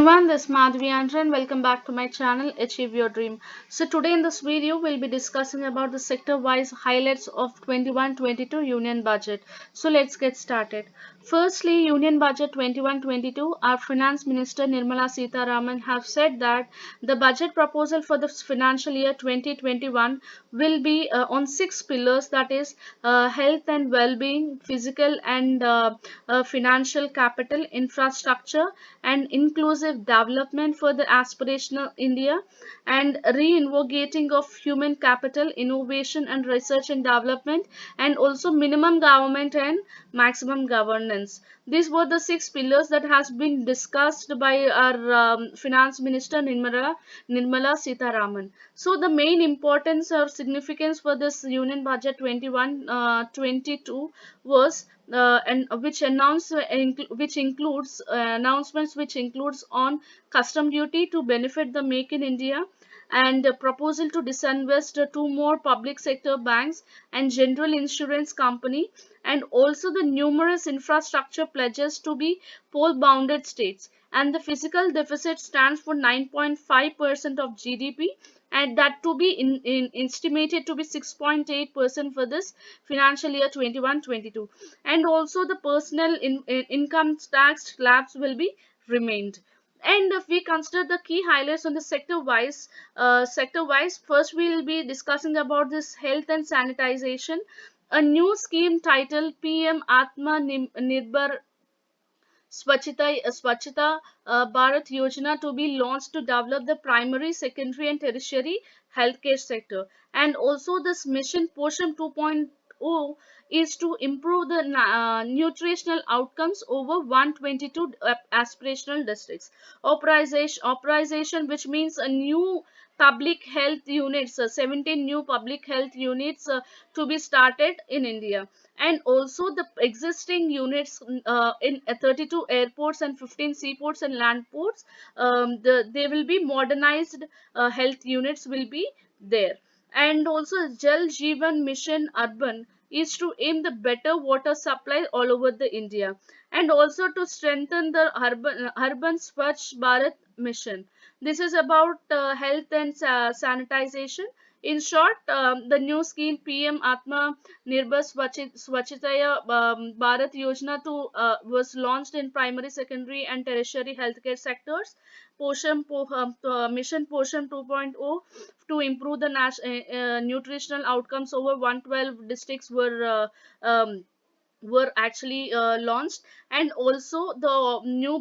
Everyone, this is Madhvi Andra and welcome back to my channel Achieve Your Dream. So today in this video we'll be discussing about the sector-wise highlights of 21-22 Union Budget. So let's get started. Firstly, Union Budget 21-22, our Finance Minister Nirmala Sitharaman have said that the budget proposal for the financial year 2021 will be on six pillars, that is health and well-being, physical and financial capital, infrastructure and inclusive development for the aspirational India, and reinvocating of human capital, innovation and research and development, and also minimum government and maximum governance. These were the six pillars that has been discussed by our finance minister Nirmala Sitharaman. So the main importance or significance for this union budget 21-22 was and which includes announcements which includes on custom duty to benefit the Make in India, and a proposal to disinvest two more public sector banks and general insurance company, and also the numerous infrastructure pledges to be poll bounded states, and the fiscal deficit stands for 9.5% of GDP, and that to be estimated to be 6.8% for this financial year 21-22, and also the personal income tax slabs will be remained. And if we consider the key highlights on the sector wise, first we will be discussing about this health and sanitization, a new scheme titled PM Atma Nirbhar Swachhata Bharat Yojana to be launched to develop the primary, secondary, and tertiary healthcare sector. And also, this mission Poshan 2.0 is to improve the nutritional outcomes over 122 aspirational districts. Authorization, which means a new public health units, 17 new public health units to be started in India, and also the existing units in 32 airports and 15 seaports and land ports. They will be modernized, health units will be there. And also Jal Jeevan Mission Urban is to aim the better water supply all over the India, and also to strengthen the urban Swachh Bharat mission. This is about health and sanitization. In short, the new scheme PM Atma Nirbhar Swachhata Bharat Yojana was launched in primary, secondary, and tertiary healthcare sectors. Mission Poshan 2.0 to improve the nutritional outcomes over 112 districts were actually launched, and also the new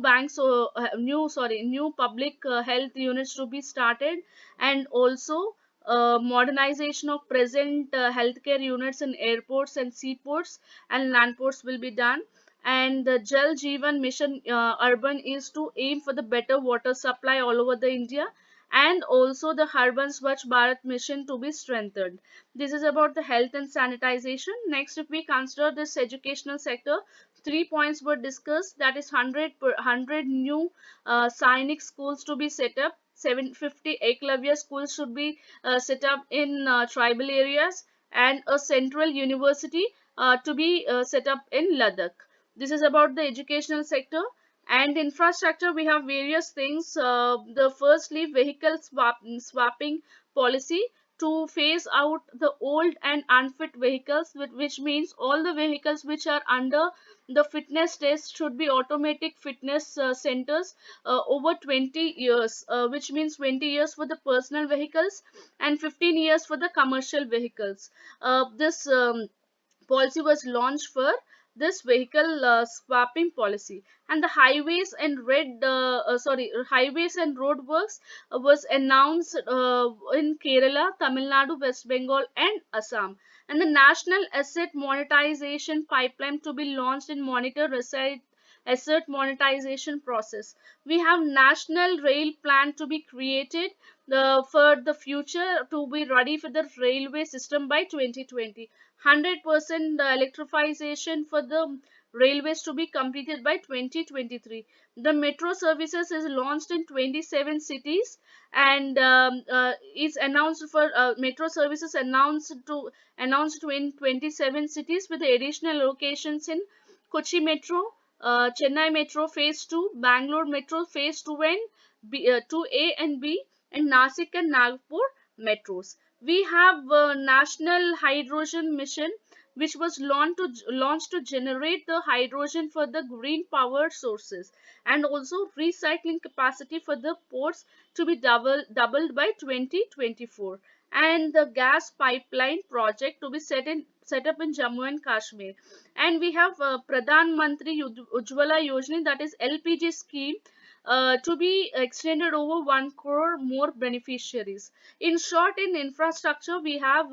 public health units to be started, and also modernization of present healthcare units in airports and seaports and land ports will be done. And the Jal Jeevan Mission Urban is to aim for the better water supply all over the India, and also the Urban Swachh Bharat mission to be strengthened. This is about the health and sanitization. Next, if we consider this educational sector, three points were discussed. That is 100 new Sainik schools to be set up. 750 Eklavya schools should be set up in tribal areas, and a central university to be set up in Ladakh. This is about the educational sector. And infrastructure, we have various things. The firstly, swapping policy to phase out the old and unfit vehicles, which means all the vehicles which are under the fitness test should be automatic fitness centers over 20 years, which means 20 years for the personal vehicles and 15 years for the commercial vehicles. This policy was launched for this vehicle swapping policy. And the highways and road works was announced in Kerala, Tamil Nadu, West Bengal and Assam. And the national asset monetization pipeline to be launched in monitor asset monetization process. We have national rail plan to be created for the future, to be ready for the railway system by 2020. 100% electrification for the railways to be completed by 2023. The metro services is launched in 27 cities, and is announced for metro services announced in 27 cities with the additional locations in Kochi Metro, Chennai Metro Phase 2, Bangalore Metro Phase 2 and 2A and B, and Nasik and Nagpur metros. We have National Hydrogen Mission, which was launched to generate the hydrogen for the green power sources, and also recycling capacity for the ports to be doubled by 2024, and the gas pipeline project to be set up in Jammu and Kashmir. And we have Pradhan Mantri Ujjwala Yojana, that is LPG scheme, to be extended over 1 crore more beneficiaries. In short, in infrastructure, we have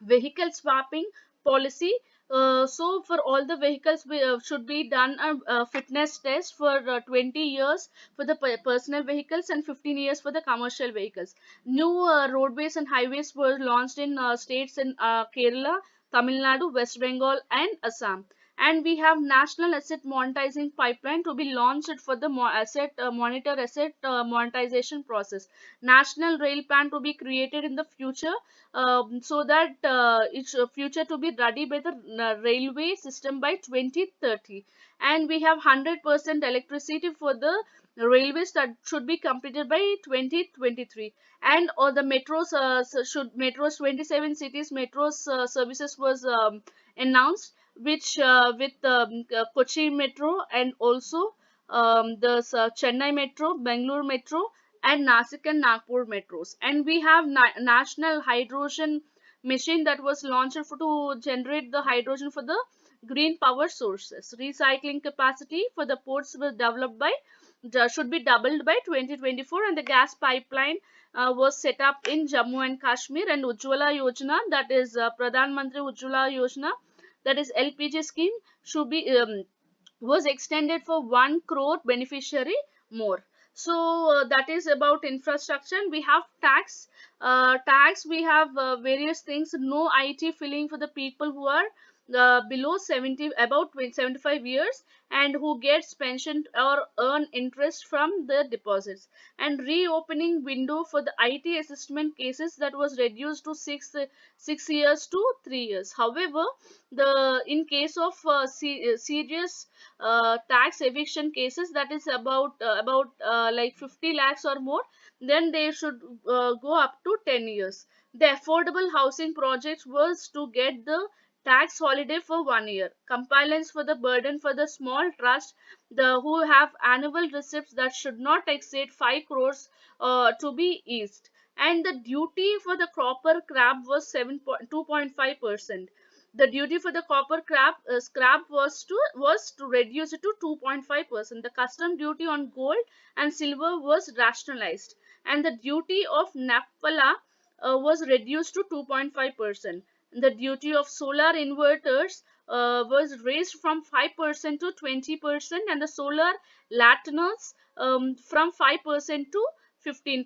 vehicle swapping policy. So for all the vehicles, we should be done a fitness test for 20 years for the personal vehicles and 15 years for the commercial vehicles. New roadways and highways were launched in states in Kerala, Tamil Nadu, West Bengal and Assam. And we have national asset monetizing pipeline to be launched for the asset monetization process. National rail plan to be created in the future, so that its future to be ready by the railway system by 2030. And we have 100% electricity for the railways that should be completed by 2023. And all the metros, should metros 27 cities metros services was announced, which with Kochi Metro, and also the Chennai Metro, Bangalore Metro, and Nasik and Nagpur metros. And we have National Hydrogen Machine that was launched to generate the hydrogen for the green power sources. Recycling capacity for the ports was developed by should be doubled by 2024, and the gas pipeline was set up in Jammu and Kashmir. And Ujjwala Yojana, that is Pradhan Mantri Ujjwala Yojana, that is LPG scheme, should be was extended for 1 crore beneficiary more. So that is about infrastructure. And we have tax. We have various things. No IT filling for the people who are below 70, about 75 years, and who gets pension or earn interest from the deposits. And reopening window for the IT assessment cases, that was reduced to 6 years to 3 years. However, the in case of serious tax eviction cases, that is about like 50 lakhs or more, then they should go up to 10 years. The affordable housing project was to get the tax holiday for 1 year. Compliance for the burden for the small trust, the who have annual receipts that should not exceed 5 crores, to be eased. And the duty for the copper crab was 2.5%. The duty for the copper scrap was to reduce it to 2.5%. The custom duty on gold and silver was rationalized, and the duty of naphtha was reduced to 2.5%. The duty of solar inverters was raised from 5% to 20%, and the solar lanterns from 5% to 15.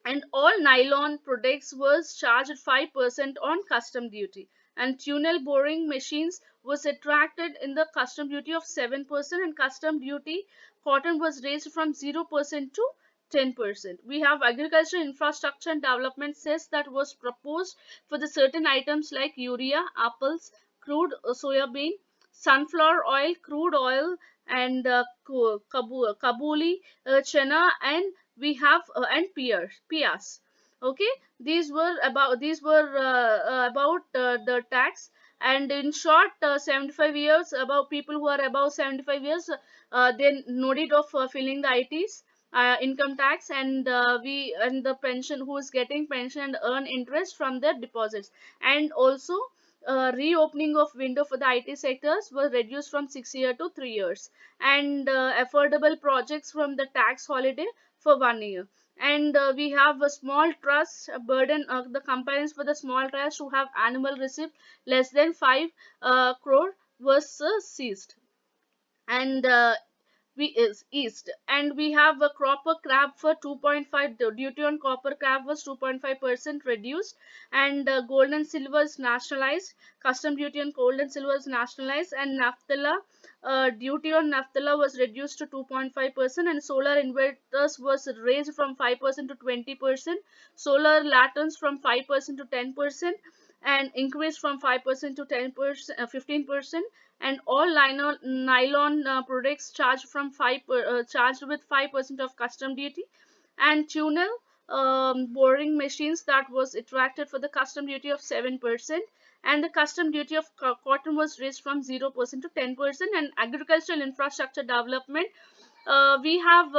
And all nylon products was charged 5% on custom duty. And tunnel boring machines was attracted in the custom duty of 7%, and custom duty cotton was raised from 0% to 10%. We have agriculture infrastructure and development cess that was proposed for the certain items like urea, apples, crude soybean, sunflower oil, crude oil, and kabuli chana, and we have and pears. Okay, these were about the tax. And in short, 75 years, about people who are above 75 years, they no need of filling the ITs, income tax, and we and the pension, who is getting pension and earn interest from their deposits. And also reopening of window for the IT sectors was reduced from 6 years to 3 years. And affordable projects from the tax holiday for 1 year. And we have a small trust burden of the compliance for the small trust who have annual receipt less than 5 crore was seized. And we is east. And we have a copper crab for 2.5. The duty on copper crab was 2.5% reduced. And gold and silver is nationalized. Custom duty on gold and silver is nationalized. And naphtha, duty on naphtha was reduced to 2.5%. And solar inverters was raised from 5% to 20%. Solar lanterns from 5% to 10%, and increased from 5% to 10%, 15%. and all nylon products charged with 5% of custom duty, and tunnel boring machines that was attracted for the custom duty of 7%, and the custom duty of cotton was raised from 0% to 10%. And agricultural infrastructure development, we have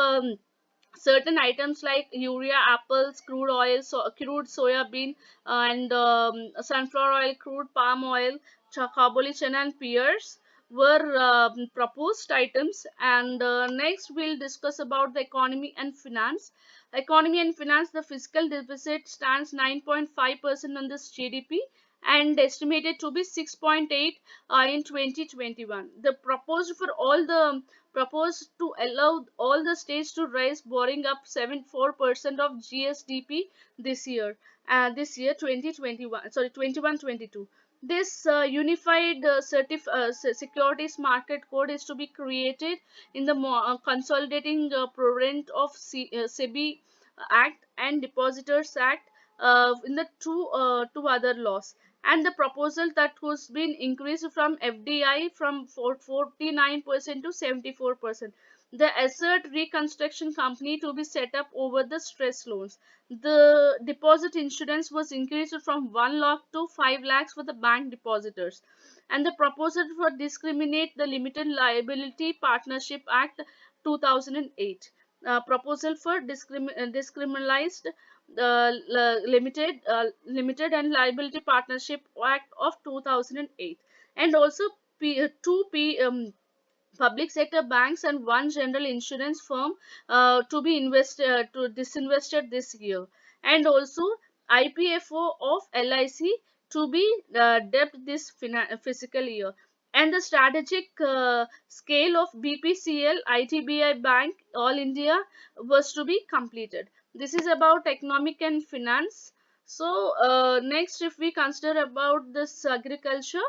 certain items like urea, apples, crude oil, crude soya bean, and sunflower oil, crude palm oil, kabuli chana, and pears were proposed items. And next we'll discuss about the economy and finance. Economy and finance, the fiscal deficit stands 9.5% on this GDP and estimated to be 6.8 in 2021. The proposed to allow all the states to raise borrowing up 74% of GSDP this year 2021, sorry, 21-22. This unified securities market code is to be created in the consolidating provision of SEBI Act and Depositors Act, in the two other laws. And the proposal that was been increased from FDI from 49% to 74%. The asset reconstruction company to be set up over the stress loans. The deposit insurance was increased from 1 lakh to 5 lakhs for the bank depositors. And the proposal for discriminate the Limited Liability Partnership Act 2008. Proposal for discriminalized limited and liability partnership act of 2008. And also two public sector banks and one general insurance firm to be invested to disinvested this year. And also IPFO of LIC to be debt this fiscal year. And the strategic scale of BPCL ITBI Bank All India was to be completed. This is about economic and finance. So next, if we consider about this agricultural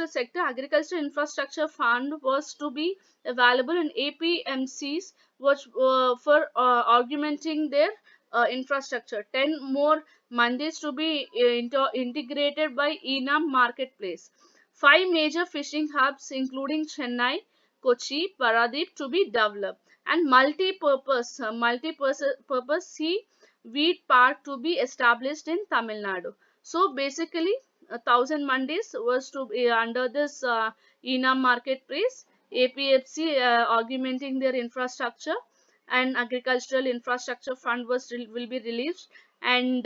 sector, agriculture infrastructure fund was to be available in APMCs, which for augmenting their infrastructure. 10 more mandis to be integrated by ENAM marketplace. 5 major fishing hubs including Chennai, Kochi, Paradip to be developed, and multi-purpose sea wheat park to be established in Tamil Nadu. So basically, 1,000 mandis was to be under this ENAM marketplace. APFC augmenting their infrastructure, and agricultural infrastructure fund will be released. And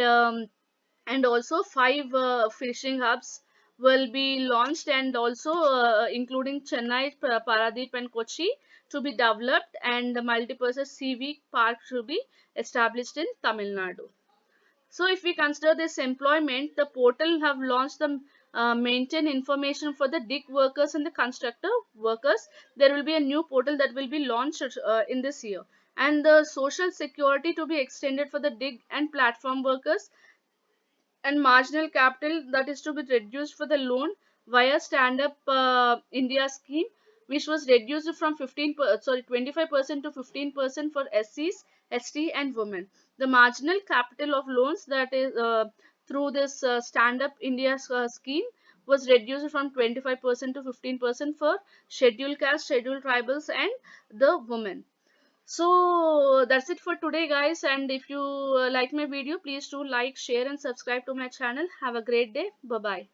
and also 5 fishing hubs will be launched, and also including Chennai, Paradip, and Kochi to be developed, and the multipurpose CV park to be established in Tamil Nadu. So if we consider this employment, the portal have launched the maintain information for the dig workers and the constructor workers. There will be a new portal that will be launched in this year. And the social security to be extended for the dig and platform workers, and marginal capital that is to be reduced for the loan via Stand Up India scheme, which was reduced from 25% to 15% for SCs, ST, and women. The marginal capital of loans that is through this Stand Up India scheme was reduced from 25% to 15% for scheduled caste, scheduled tribals, and the women. So that's it for today, guys. And if you like my video, please do like, share, and subscribe to my channel. Have a great day. Bye bye.